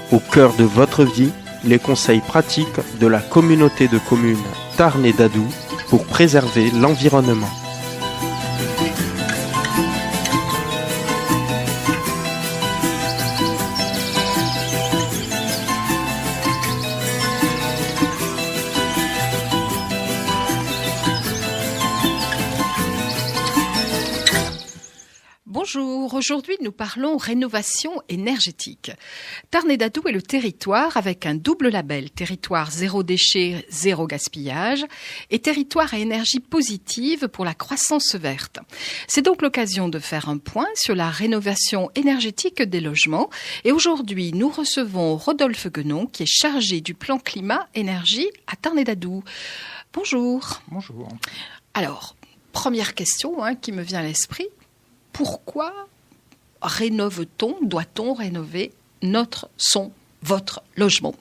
Au cœur de votre vie, les conseils pratiques de la communauté de communes Tarn et Dadou pour préserver l'environnement. Bonjour, aujourd'hui nous parlons rénovation énergétique. Tarn et Dadou est le territoire avec un double label, territoire zéro déchet, zéro gaspillage et territoire à énergie positive pour la croissance verte. C'est donc l'occasion de faire un point sur la rénovation énergétique des logements et aujourd'hui nous recevons Rodolphe Guenon qui est chargé du plan climat-énergie à Tarn et Dadou. Bonjour. Bonjour. Alors, première question qui me vient à l'esprit. Pourquoi rénove-t-on, doit-on rénover votre logement ?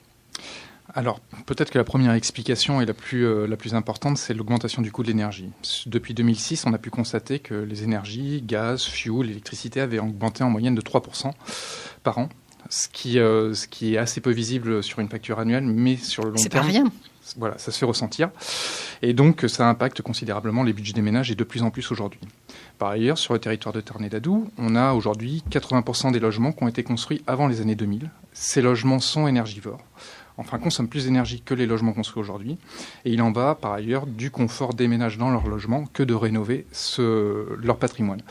Alors, peut-être que la première explication et la plus importante, c'est l'augmentation du coût de l'énergie. Depuis 2006, on a pu constater que les énergies, gaz, fuel, électricité avaient augmenté en moyenne de 3% par an, ce qui est assez peu visible sur une facture annuelle, mais sur le long terme... C'est pas rien. Voilà, ça se fait ressentir. Et donc, ça impacte considérablement les budgets des ménages et de plus en plus aujourd'hui. Par ailleurs, sur le territoire de Tarn et Dadou, on a aujourd'hui 80% des logements qui ont été construits avant les années 2000. Ces logements sont énergivores, enfin consomment plus d'énergie que les logements construits aujourd'hui. Et il en va, par ailleurs, du confort des ménages dans leur logement que de rénover leur patrimoine.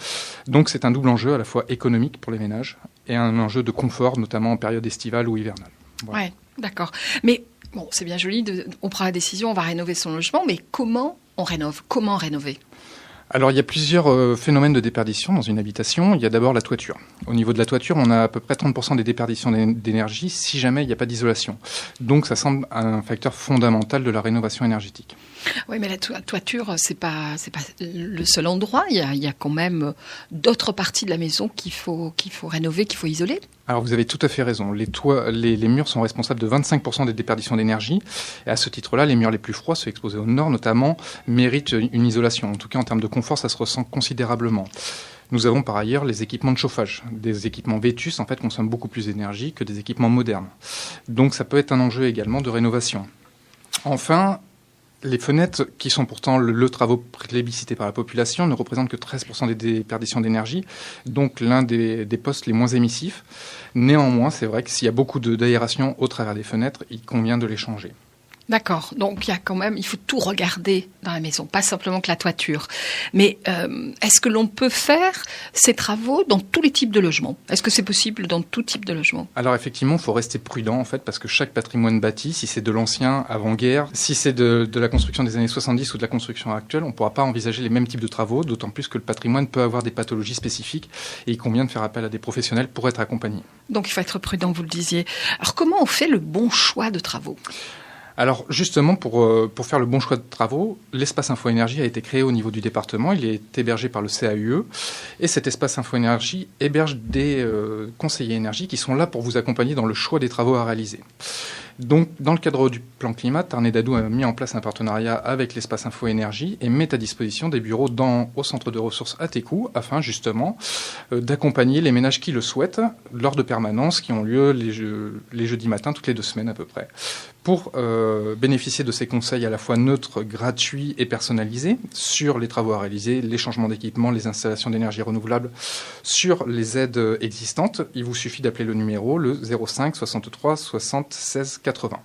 Donc c'est un double enjeu, à la fois économique pour les ménages et un enjeu de confort, notamment en période estivale ou hivernale. Voilà. Ouais, d'accord. Mais bon, c'est bien joli, on prend la décision, on va rénover son logement, mais comment on rénove ? Comment rénover ? Alors, il y a plusieurs phénomènes de déperdition dans une habitation. Il y a d'abord la toiture. Au niveau de la toiture, on a à peu près 30% des déperditions d'énergie si jamais il n'y a pas d'isolation. Donc, ça semble un facteur fondamental de la rénovation énergétique. Oui, mais la toiture, c'est pas le seul endroit. Il y a quand même d'autres parties de la maison qu'il faut rénover, qu'il faut isoler. Alors, vous avez tout à fait raison. Les murs sont responsables de 25% des déperditions d'énergie. Et à ce titre-là, les murs les plus froids, ceux exposés au nord notamment, méritent une isolation. En tout cas, en termes de confort, ça se ressent considérablement. Nous avons par ailleurs les équipements de chauffage. Des équipements vétustes, en fait, consomment beaucoup plus d'énergie que des équipements modernes. Donc, ça peut être un enjeu également de rénovation. Enfin, les fenêtres, qui sont pourtant le travaux plébiscité par la population, ne représentent que 13% des déperditions d'énergie, donc l'un des postes les moins émissifs. Néanmoins, c'est vrai que s'il y a beaucoup d'aération au travers des fenêtres, il convient de les changer. D'accord, donc il faut tout regarder dans la maison, pas simplement que la toiture. Mais est-ce que l'on peut faire ces travaux dans tous les types de logements ? Est-ce que c'est possible dans tout type de logement ? Alors effectivement, il faut rester prudent en fait, parce que chaque patrimoine bâti, si c'est de l'ancien avant-guerre, si c'est de la construction des années 70 ou de la construction actuelle, on ne pourra pas envisager les mêmes types de travaux, d'autant plus que le patrimoine peut avoir des pathologies spécifiques et il convient de faire appel à des professionnels pour être accompagné. Donc il faut être prudent, vous le disiez. Alors comment on fait le bon choix de travaux ? Alors justement, pour faire le bon choix de travaux, l'espace Info-Énergie a été créé au niveau du département. Il est hébergé par le CAUE. Et cet espace Info-Énergie héberge des conseillers énergie qui sont là pour vous accompagner dans le choix des travaux à réaliser. Donc, dans le cadre du plan climat, Tarn et Dadou a mis en place un partenariat avec l'espace Info-Énergie et met à disposition des bureaux au centre de ressources à Técou afin justement d'accompagner les ménages qui le souhaitent lors de permanences qui ont lieu les jeudis matins, toutes les 2 semaines à peu près, pour bénéficier de ces conseils à la fois neutres, gratuits et personnalisés sur les travaux à réaliser, les changements d'équipement, les installations d'énergie renouvelable, sur les aides existantes. Il vous suffit d'appeler le numéro, le 05 63 60 16 80.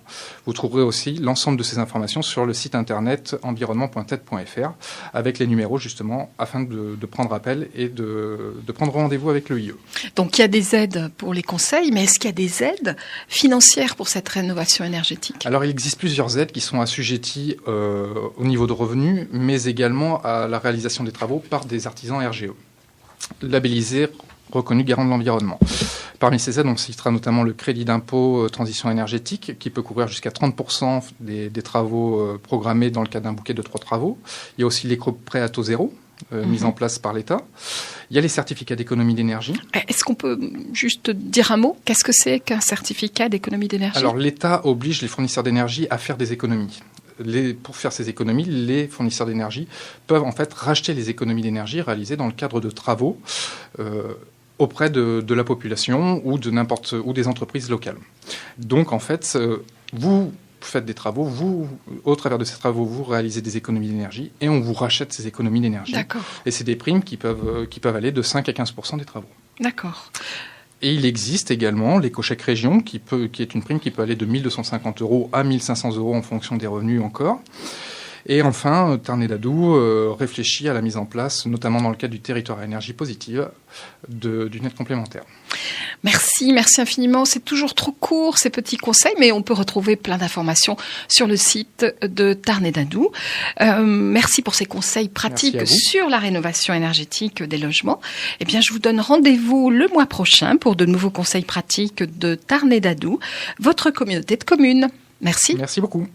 Vous trouverez aussi l'ensemble de ces informations sur le site internet environnement.ted.fr avec les numéros justement afin de prendre appel et de prendre rendez-vous avec le IE. Donc il y a des aides pour les conseils, mais est-ce qu'il y a des aides financières pour cette rénovation énergétique ? Alors il existe plusieurs aides qui sont assujetties au niveau de revenus, mais également à la réalisation des travaux par des artisans RGE, labellisés, reconnus garants de l'environnement. Parmi ces aides, on citera notamment le crédit d'impôt transition énergétique qui peut couvrir jusqu'à 30% des travaux programmés dans le cadre d'un bouquet de 3 travaux. Il y a aussi l'éco-prêt à taux zéro, mis en place par l'État. Il y a les certificats d'économie d'énergie. Est-ce qu'on peut juste dire un mot ? Qu'est-ce que c'est qu'un certificat d'économie d'énergie ? Alors l'État oblige les fournisseurs d'énergie à faire des économies. Pour faire ces économies, les fournisseurs d'énergie peuvent en fait racheter les économies d'énergie réalisées dans le cadre de travaux auprès de la population ou ou des entreprises locales. Donc en fait, vous faites des travaux, au travers de ces travaux, vous réalisez des économies d'énergie et on vous rachète ces économies d'énergie. D'accord. Et c'est des primes qui peuvent aller de 5 à 15% des travaux. D'accord. Et il existe également l'éco-chèque région, qui est une prime qui peut aller de 1 250 € à 1 500 € en fonction des revenus encore. Et enfin, Tarn-et-Gadoue réfléchit à la mise en place, notamment dans le cadre du territoire à énergie positive, d'une aide complémentaire. Merci infiniment. C'est toujours trop court, ces petits conseils, mais on peut retrouver plein d'informations sur le site de Tarn-et-Gadoue. Merci pour ces conseils pratiques sur la rénovation énergétique des logements. Eh bien, je vous donne rendez-vous le mois prochain pour de nouveaux conseils pratiques de Tarn-et-Gadoue, votre communauté de communes. Merci. Merci beaucoup.